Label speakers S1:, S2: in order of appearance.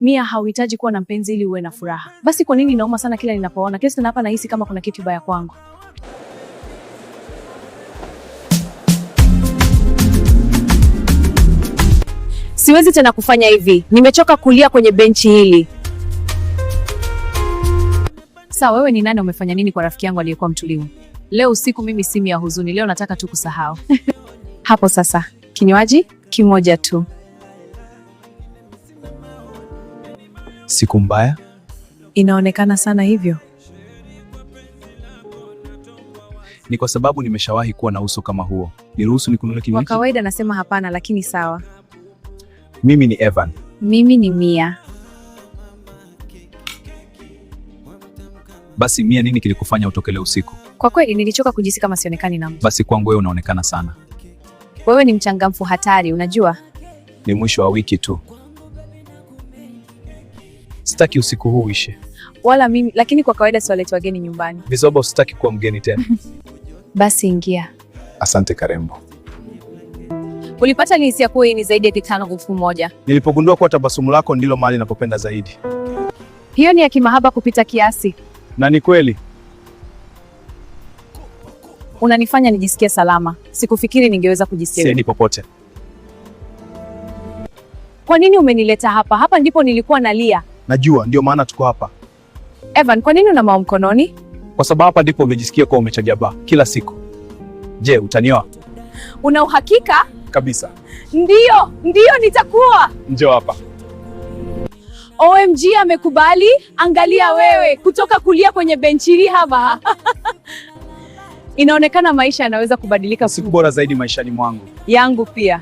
S1: Mia, hauhitaji kuwa na mpenzi ili uwe na furaha. Basi kwa nini nauma sana kila ninapoona Kirsten hapa? Nahisi kama kuna kitu baya kwangu. Siwezi tena kufanya hivi. Nimechoka kulia kwenye benchi hili. Sawa, wewe ni nani? Umefanya nini kwa rafiki yangu aliyekuwa mtulivu? Leo usiku mimi si Mia huzuni. Leo nataka tu kusahau. Hapo sasa. Kinywaji kimoja tu.
S2: Siku mbaya?
S1: Inaonekana sana hivyo.
S2: Ni kwa sababu nimeshawahi kuwa na uso kama huo. Niruhusu nikununue kinywaji?
S1: Kwa kawaida nasema hapana, lakini sawa.
S2: Mimi ni Evan.
S1: Mimi ni Mia.
S2: Basi Mia, nini kilikufanya utokele usiku?
S1: Kwa kweli nilichoka kujisi kama sionekani na mtu.
S2: Basi kwangu wewe unaonekana sana.
S1: Wewe ni mchangamfu hatari, unajua?
S2: Ni mwisho wa wiki tu. Sitaki usiku huu uishe.
S1: Wala mimi, lakini kwa kawaida siwaleti wageni nyumbani.
S2: Vizoba, usitaki kuwa mgeni tena.
S1: Basi ingia.
S2: Asante Karembo.
S1: Ulipata hisia kuwa hii ni zaidi ya 5,000.
S2: Nilipogundua kuwa tabasamu lako ndilo mahali ninapopenda zaidi.
S1: Hiyo ni ya kimahaba kupita kiasi.
S2: Na ni kweli.
S1: Unanifanya nijisikie salama. Sikufikiri ningeweza kujisikia.
S2: Siendi popote.
S1: Kwa nini umenileta hapa? Hapa ndipo nilikuwa nalia.
S2: Najua, ndio maana tuko hapa.
S1: Evan, kwa nini una mao mkononi?
S2: Kwa sababu hapa ndipo umejisikia kuwa umechajaba kila siku. Je, utanioa?
S1: Una uhakika?
S2: Kabisa.
S1: Ndiyo nitakuwa.
S2: Njoo hapa.
S1: OMG, amekubali. Angalia wewe, kutoka kulia kwenye benchi hili hapa. Inaonekana maisha yanaweza kubadilika.
S2: Siku bora zaidi maishani mwangu.
S1: Yangu pia.